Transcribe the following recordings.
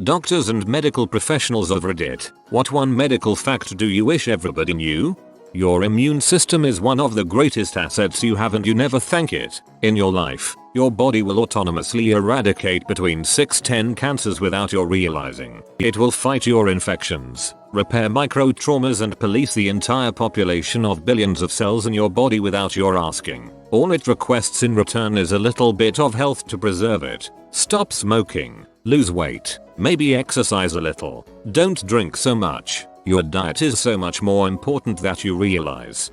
Doctors and medical professionals of Reddit, what one medical fact do you wish everybody knew? Your immune system is one of the greatest assets you have and you never thank it. In your life, your body will autonomously eradicate between 6-10 cancers without your realizing. It will fight your infections, repair micro-traumas and police the entire population of billions of cells in your body without your asking. All it requests in return is a little bit of health to preserve it. Stop smoking, lose weight, maybe exercise a little, don't drink so much. Your diet is so much more important that you realize.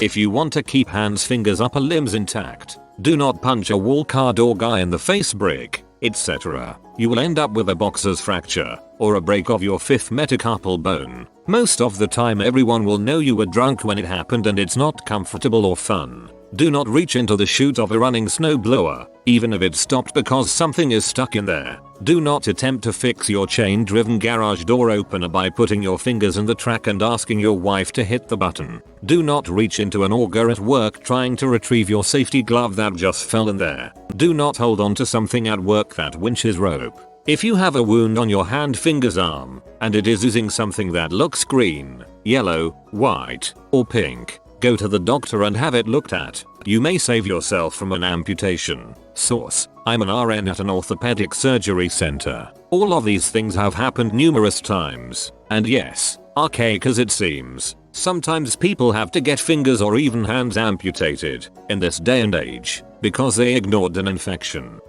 If you want to keep hands, fingers, upper limbs intact, do not punch a wall card or guy in the face, brick, etc. You will end up with a boxer's fracture or a break of your fifth metacarpal bone. Most of the time everyone will know you were drunk when it happened and it's not comfortable or fun. Do not reach into the chute of a running snowblower, even if it stopped because something is stuck in there. Do not attempt to fix your chain-driven garage door opener by putting your fingers in the track and asking your wife to hit the button. Do not reach into an auger at work trying to retrieve your safety glove that just fell in there. Do not hold on to something at work that winches rope. If you have a wound on your hand, fingers, arm, and it is using something that looks green, yellow, white, or pink, go to the doctor and have it looked at. You may save yourself from an amputation. Source: I'm an RN at an orthopedic surgery center. All of these things have happened numerous times. And yes, archaic as it seems, sometimes people have to get fingers or even hands amputated in this day and age because they ignored an infection.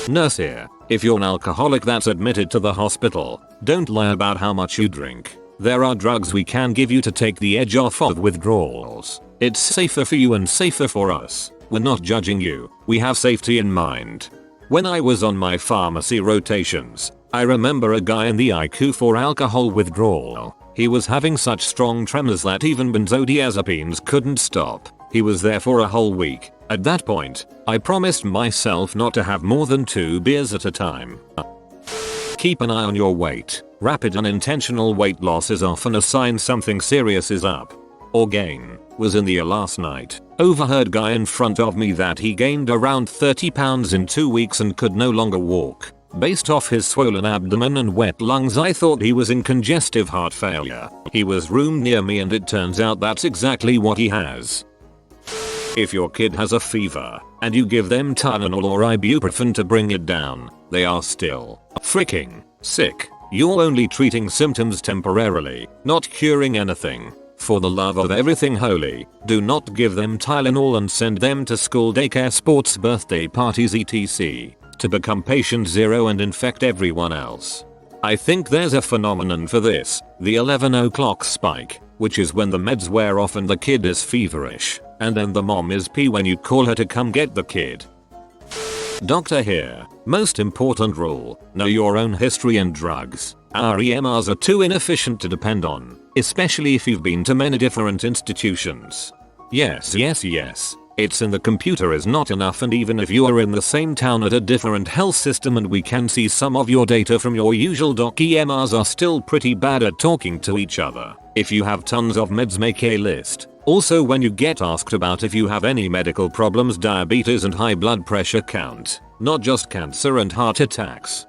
Nurse here: if you're an alcoholic that's admitted to the hospital, don't lie about how much you drink. There are drugs we can give you to take the edge off of withdrawals. It's safer for you and safer for us. We're not judging you, we have safety in mind. When I was on my pharmacy rotations, I remember a guy in the ICU for alcohol withdrawal. He was having such strong tremors that even benzodiazepines couldn't stop. He was there for a whole week. At that point, I promised myself not to have more than 2 beers at a time. Keep an eye on your weight. Rapid unintentional weight loss is often a sign something serious is up. Or gain. Was in the air last night. Overheard guy in front of me that he gained around 30 pounds in 2 weeks and could no longer walk. Based off his swollen abdomen and wet lungs, I thought he was in congestive heart failure. He was roomed near me and it turns out that's exactly what he has. If your kid has a fever and you give them Tylenol or ibuprofen to bring it down, they are still freaking sick. You're only treating symptoms temporarily, not curing anything. For the love of everything holy, do not give them Tylenol and send them to school, daycare, sports, birthday parties, etc. to become patient zero and infect everyone else. I think there's a phenomenon for this, the 11 o'clock spike, which is when the meds wear off and the kid is feverish, and then the mom is pee when you call her to come get the kid. Doctor here: most important rule, know your own history and drugs. Our EMRs are too inefficient to depend on, especially if you've been to many different institutions. Yes, it's in the computer is not enough, and even if you are in the same town at a different health system and we can see some of your data from your usual doc, EMRs are still pretty bad at talking to each other. If you have tons of meds, make a list. Also, when you get asked about if you have any medical problems, diabetes and high blood pressure count, not just cancer and heart attacks.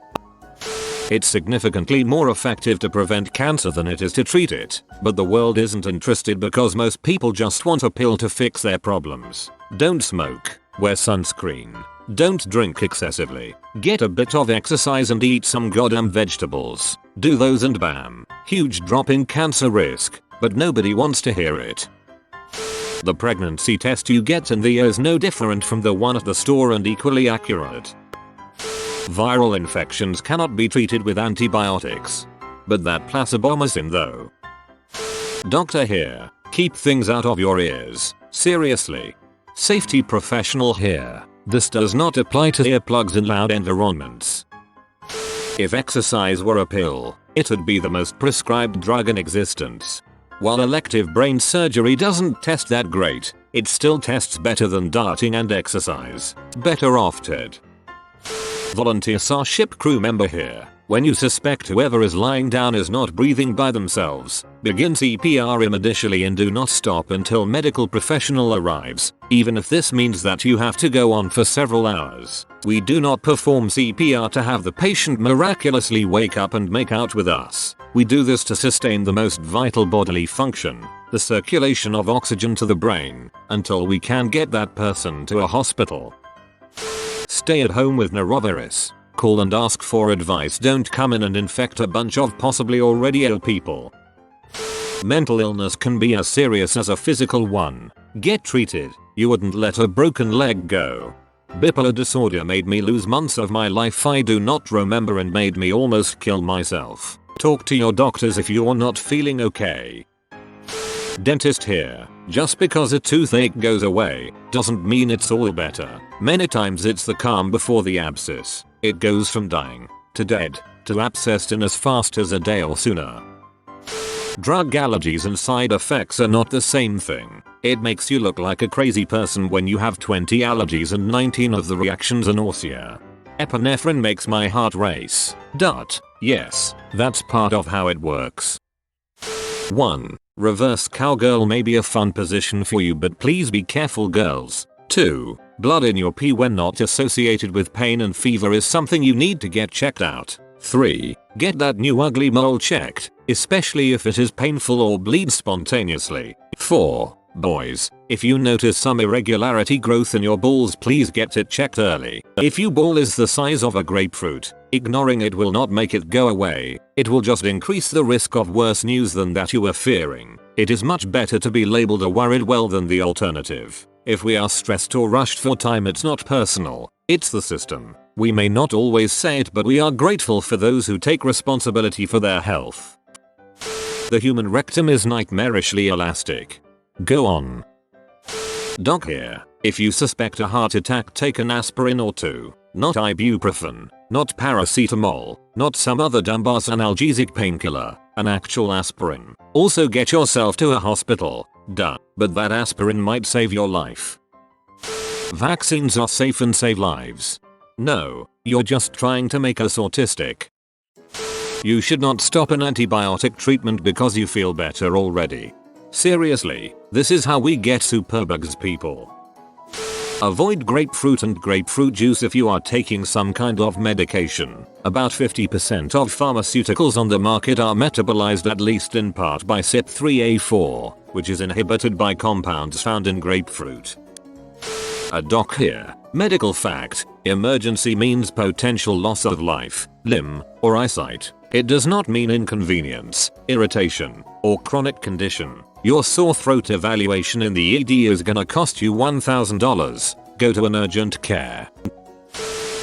It's significantly more effective to prevent cancer than it is to treat it, but the world isn't interested because most people just want a pill to fix their problems. Don't smoke, wear sunscreen, don't drink excessively, get a bit of exercise and eat some goddamn vegetables. Do those and bam, huge drop in cancer risk, but nobody wants to hear it. The pregnancy test you get in the ear is no different from the one at the store and equally accurate. Viral infections cannot be treated with antibiotics. But that placebomycin though. Doctor here: keep things out of your ears. Seriously. Safety professional here: this does not apply to earplugs in loud environments. If exercise were a pill, it would be the most prescribed drug in existence. While elective brain surgery doesn't test that great, it still tests better than dieting and exercise. Better off, Ted. Volunteer ship crew member here: When you suspect whoever is lying down is not breathing by themselves, begin CPR immediately and do not stop until medical professional arrives, even if this means that you have to go on for several hours. We do not perform CPR to have the patient miraculously wake up and make out with us. We do this to sustain the most vital bodily function, the circulation of oxygen to the brain, until we can get that person to a hospital. Stay at home with norovirus. Call and ask for advice. Don't come in and infect a bunch of possibly already ill people. Mental illness can be as serious as a physical one. Get treated. You wouldn't let a broken leg go. Bipolar disorder made me lose months of my life I do not remember and made me almost kill myself. Talk to your doctors if you're not feeling okay. Dentist here. Just because a toothache goes away doesn't mean it's all better. Many times it's the calm before the abscess. It goes from dying to dead to abscessed in as fast as a day or sooner. Drug allergies and side effects are not the same thing. It makes you look like a crazy person when you have 20 allergies and 19 of the reactions are nausea. Epinephrine makes my heart race. Yes, that's part of how it works. 1. Reverse cowgirl may be a fun position for you, but please be careful, girls. 2. Blood in your pee when not associated with pain and fever is something you need to get checked out. 3. Get that new ugly mole checked, especially if it is painful or bleeds spontaneously. 4. Boys, if you notice some irregularity growth in your balls, please get it checked early. If your ball is the size of a grapefruit, ignoring it will not make it go away. It will just increase the risk of worse news than that you were fearing. It is much better to be labeled a worried well than the alternative. If we are stressed or rushed for time, it's not personal, it's the system. We may not always say it, but we are grateful for those who take responsibility for their health. The human rectum is nightmarishly elastic. Go on. Doc here. If you suspect a heart attack, take an aspirin or 2. Not ibuprofen, not paracetamol, not some other dumbass analgesic painkiller, an actual aspirin. Also get yourself to a hospital. Duh. But that aspirin might save your life. Vaccines are safe and save lives. No, you're just trying to make us autistic. You should not stop an antibiotic treatment because you feel better already. Seriously, this is how we get superbugs, people. Avoid grapefruit and grapefruit juice if you are taking some kind of medication. About 50% of pharmaceuticals on the market are metabolized at least in part by CYP3A4, which is inhibited by compounds found in grapefruit. A doc here. Medical fact: emergency means potential loss of life, limb, or eyesight. It does not mean inconvenience, irritation, or chronic condition. Your sore throat evaluation in the ED is gonna cost you $1,000. Go to an urgent care.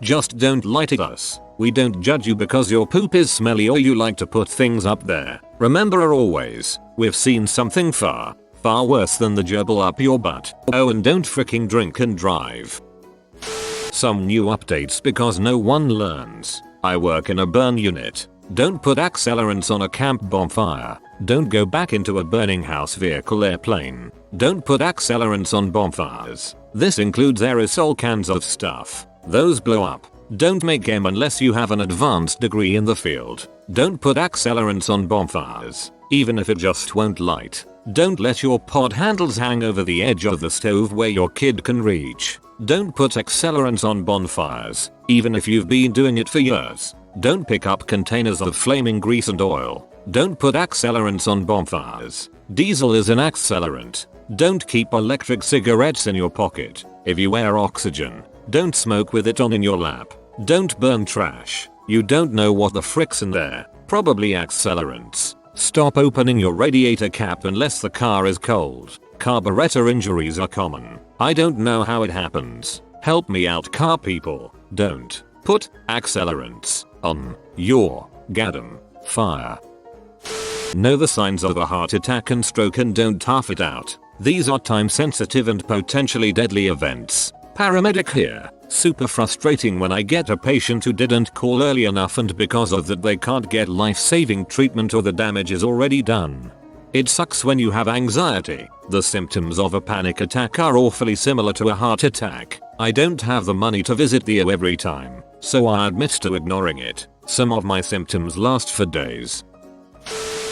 Just don't light at us. We don't judge you because your poop is smelly or you like to put things up there. Remember always, we've seen something far worse than the gerbil up your butt. Oh, and don't freaking drink and drive. Some new updates because no one learns. I work in a burn unit. Don't put accelerants on a camp bonfire. Don't go back into a burning house vehicle airplane. Don't put accelerants on bonfires. This includes aerosol cans of stuff. Those blow up. Don't make game unless you have an advanced degree in the field. Don't put accelerants on bonfires, even if it just won't light. Don't let your pod handles hang over the edge of the stove where your kid can reach. Don't put accelerants on bonfires, even if you've been doing it for years. Don't pick up containers of flaming grease and oil. Don't put accelerants on bonfires. Diesel is an accelerant. Don't keep electric cigarettes in your pocket. If you wear oxygen, don't smoke with it on in your lap. Don't burn trash. You don't know what the frick's in there. Probably accelerants. Stop opening your radiator cap unless the car is cold. Carburetor injuries are common. I don't know how it happens. Help me out, car people. Don't put accelerants on your goddamn fire. Know the signs of a heart attack and stroke and don't tough it out. These are time sensitive and potentially deadly events. Paramedic here. Super frustrating when I get a patient who didn't call early enough and because of that they can't get life-saving treatment or the damage is already done. It sucks when you have anxiety. The symptoms of a panic attack are awfully similar to a heart attack. I don't have the money to visit the ER every time, so I admit to ignoring it. Some of my symptoms last for days.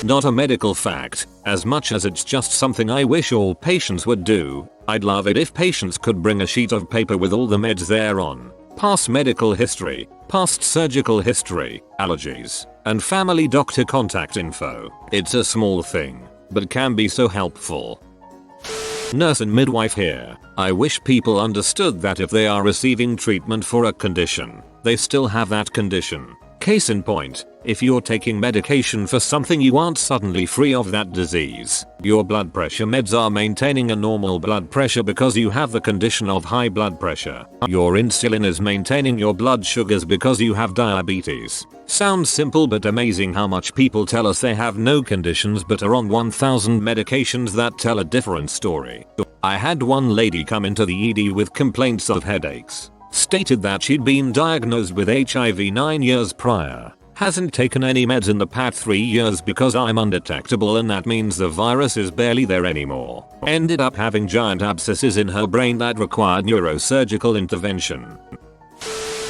Not a medical fact, as much as it's just something I wish all patients would do. I'd love it if patients could bring a sheet of paper with all the meds they're on, past medical history, past surgical history, allergies, and family doctor contact info. It's a small thing, but can be so helpful. Nurse and midwife here. I wish people understood that if they are receiving treatment for a condition, they still have that condition. Case in point, if you're taking medication for something you aren't suddenly free of that disease. Your blood pressure meds are maintaining a normal blood pressure because you have the condition of high blood pressure. Your insulin is maintaining your blood sugars because you have diabetes. Sounds simple but amazing how much people tell us they have no conditions but are on 1000 medications that tell a different story. I had one lady come into the ED with complaints of headaches. Stated that she'd been diagnosed with HIV 9 years prior. Hasn't taken any meds in the past 3 years because I'm undetectable and that means the virus is barely there anymore. Ended up having giant abscesses in her brain that required neurosurgical intervention.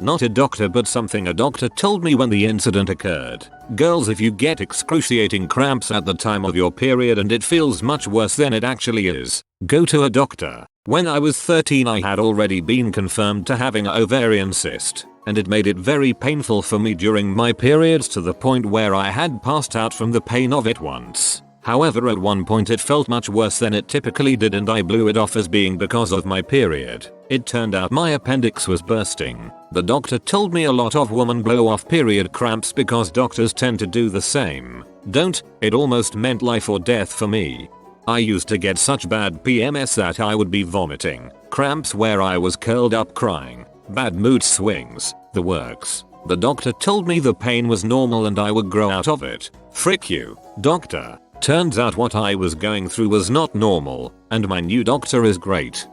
Not a doctor but something a doctor told me when the incident occurred. Girls, if you get excruciating cramps at the time of your period and it feels much worse than it actually is, go to a doctor. When I was 13 I had already been confirmed to having an ovarian cyst, and it made it very painful for me during my periods to the point where I had passed out from the pain of it once. However, at one point it felt much worse than it typically did and I blew it off as being because of my period. It turned out my appendix was bursting. The doctor told me a lot of women blow off period cramps because doctors tend to do the same. Don't. It almost meant life or death for me. I used to get such bad PMS that I would be vomiting, cramps where I was curled up crying, bad mood swings, the works. The doctor told me the pain was normal and I would grow out of it. Frick you, doctor. Turns out what I was going through was not normal, and my new doctor is great.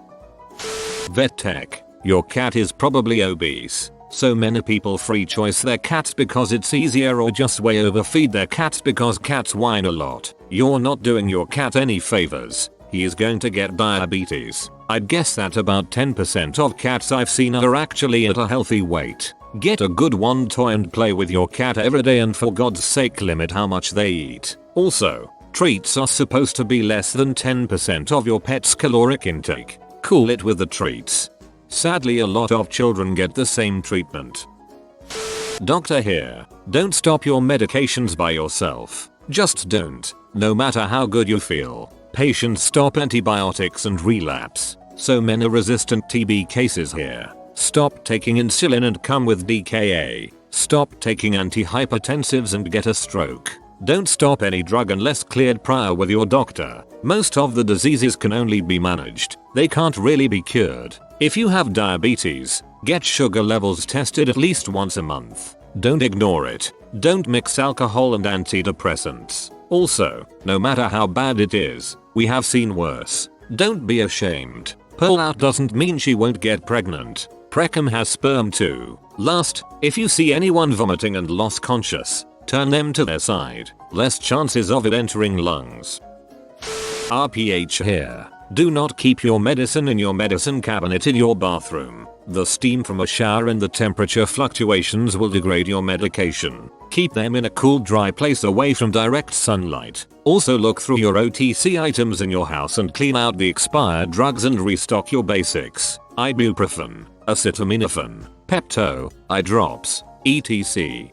Vet tech. Your cat is probably obese. So many people free choice their cats because it's easier or just way overfeed their cats because cats whine a lot. You're not doing your cat any favors. He is going to get diabetes. I'd guess that about 10% of cats I've seen are actually at a healthy weight. Get a good one toy and play with your cat every day and for God's sake limit how much they eat. Also, treats are supposed to be less than 10% of your pet's caloric intake. Cool it with the treats. Sadly, a lot of children get the same treatment. Doctor here. Don't stop your medications by yourself. Just don't. No matter how good you feel. Patients stop antibiotics and relapse. So many resistant TB cases here. Stop taking insulin and come with DKA. Stop taking antihypertensives and get a stroke. Don't stop any drug unless cleared prior with your doctor. Most of the diseases can only be managed. They can't really be cured. If you have diabetes, get sugar levels tested at least once a month. Don't ignore it. Don't mix alcohol and antidepressants. Also, no matter how bad it is, we have seen worse. Don't be ashamed. Pull out doesn't mean she won't get pregnant. Precum has sperm too. Last, if you see anyone vomiting and lost conscious, turn them to their side. Less chances of it entering lungs. RPH here. Do not keep your medicine in your medicine cabinet in your bathroom. The steam from a shower and the temperature fluctuations will degrade your medication. Keep them in a cool, dry place away from direct sunlight. Also look through your OTC items in your house and clean out the expired drugs and restock your basics. Ibuprofen, acetaminophen, Pepto, eye drops, etc.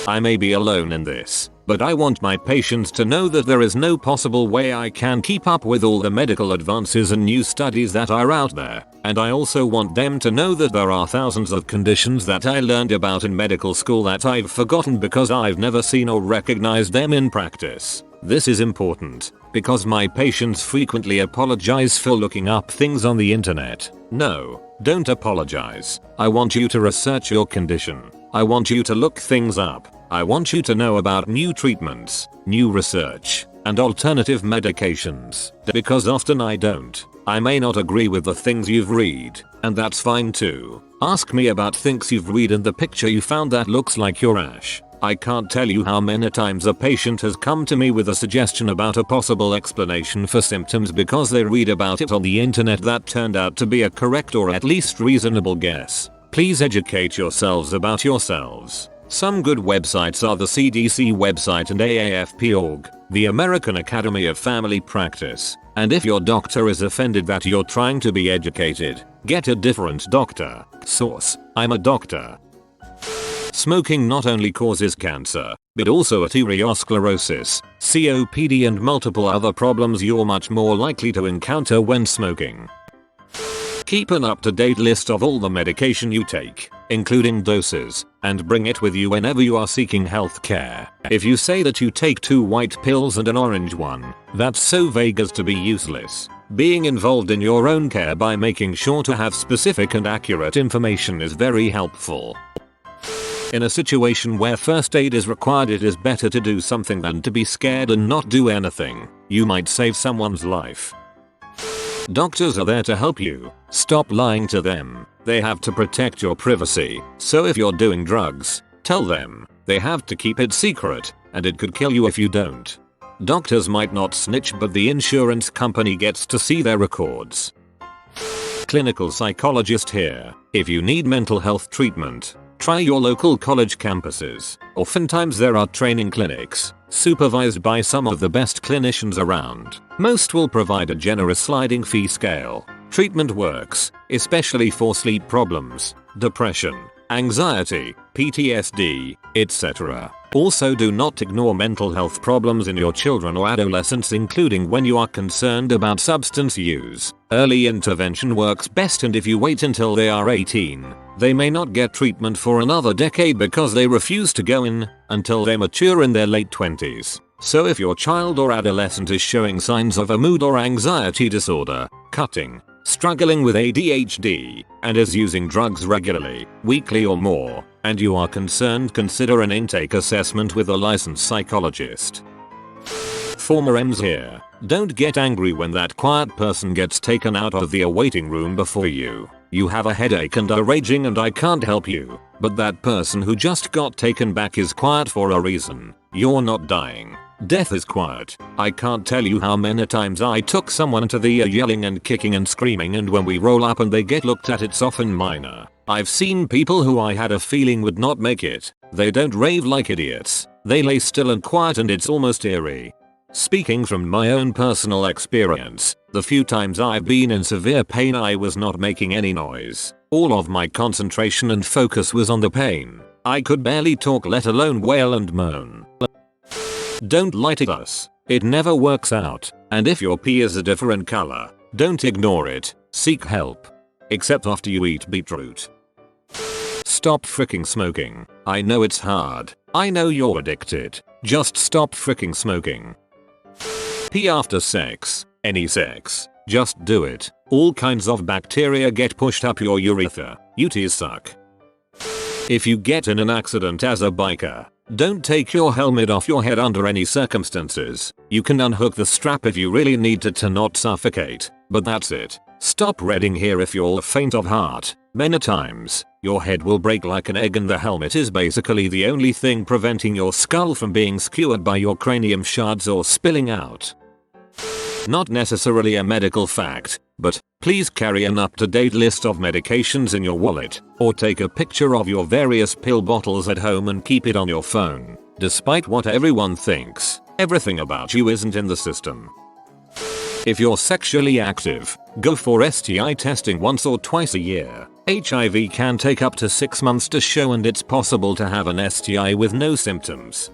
I may be alone in this, but I want my patients to know that there is no possible way I can keep up with all the medical advances and new studies that are out there, and I also want them to know that there are thousands of conditions that I learned about in medical school that I've forgotten because I've never seen or recognized them in practice. This is important, because my patients frequently apologize for looking up things on the internet. No, don't apologize. I want you to research your condition. I want you to look things up. I want you to know about new treatments, new research, and alternative medications. Because often I don't. I may not agree with the things you've read, and that's fine too. Ask me about things you've read and the picture you found that looks like your rash. I can't tell you how many times a patient has come to me with a suggestion about a possible explanation for symptoms because they read about it on the internet that turned out to be a correct or at least reasonable guess. Please educate yourselves about yourselves. Some good websites are the CDC website and AAFP.org, the American Academy of Family Practice. And if your doctor is offended that you're trying to be educated, get a different doctor. Source: I'm a doctor. Smoking not only causes cancer, but also arteriosclerosis, COPD and multiple other problems you're much more likely to encounter when smoking. Keep an up-to-date list of all the medication you take, including doses, and bring it with you whenever you are seeking health care. If you say that you take 2 white pills and an orange one, that's so vague as to be useless. Being involved in your own care by making sure to have specific and accurate information is very helpful. In a situation where first aid is required, it is better to do something than to be scared and not do anything. You might save someone's life. Doctors are there to help you. Stop lying to them. They have to protect your privacy. So if you're doing drugs, tell them. They have to keep it secret, and it could kill you if you don't. Doctors might not snitch, but the insurance company gets to see their records. Clinical psychologist here. If you need mental health treatment, try your local college campuses. Oftentimes there are training clinics, supervised by some of the best clinicians around. Most will provide a generous sliding fee scale. Treatment works, especially for sleep problems, depression, anxiety, PTSD, etc. Also, do not ignore mental health problems in your children or adolescents, including when you are concerned about substance use. Early intervention works best, and if you wait until they are 18, they may not get treatment for another decade because they refuse to go in until they mature in their late 20s. So if your child or adolescent is showing signs of a mood or anxiety disorder, cutting, struggling with ADHD, and is using drugs regularly, weekly or more, and you are concerned, consider an intake assessment with a licensed psychologist. Former M's here. Don't get angry when that quiet person gets taken out of the awaiting room before you. You have a headache and are raging and I can't help you. But that person who just got taken back is quiet for a reason. You're not dying. Death is quiet. I can't tell you how many times I took someone to the yelling and kicking and screaming, and when we roll up and they get looked at, it's often minor. I've seen people who I had a feeling would not make it. They don't rave like idiots. They lay still and quiet, and it's almost eerie. Speaking from my own personal experience, the few times I've been in severe pain, I was not making any noise. All of my concentration and focus was on the pain. I could barely talk, let alone wail and moan. Don't lie to us. It never works out. And if your pee is a different color, don't ignore it. Seek help. Except after you eat beetroot. Stop freaking smoking. I know it's hard. I know you're addicted. Just stop freaking smoking. Pee after sex. Any sex. Just do it. All kinds of bacteria get pushed up your urethra. UTIs suck. If you get in an accident as a biker, don't take your helmet off your head under any circumstances. You can unhook the strap if you really need to not suffocate, but that's it. Stop reading here if you're faint of heart. Many times, your head will break like an egg and the helmet is basically the only thing preventing your skull from being skewered by your cranium shards or spilling out. Not necessarily a medical fact, but please carry an up-to-date list of medications in your wallet, or take a picture of your various pill bottles at home and keep it on your phone. Despite what everyone thinks, everything about you isn't in the system. If you're sexually active, go for STI testing once or twice a year. HIV can take up to 6 months to show, and it's possible to have an STI with no symptoms.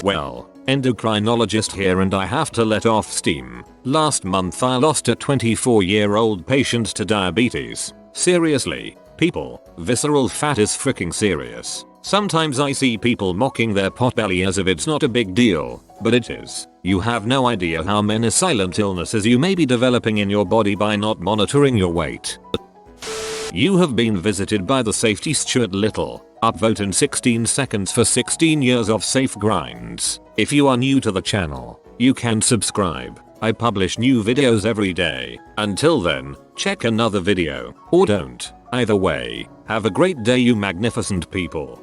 Well, endocrinologist here, and I have to let off steam. Last month I lost a 24-year-old patient to diabetes. Seriously, people, visceral fat is freaking serious. Sometimes I see people mocking their potbelly as if it's not a big deal, but it is. You have no idea how many silent illnesses you may be developing in your body by not monitoring your weight. You have been visited by the safety steward. Little. Upvote in 16 seconds for 16 years of safe grinds. If you are new to the channel, you can subscribe. I publish new videos every day. Until then, check another video, or don't. Either way, have a great day, you magnificent people.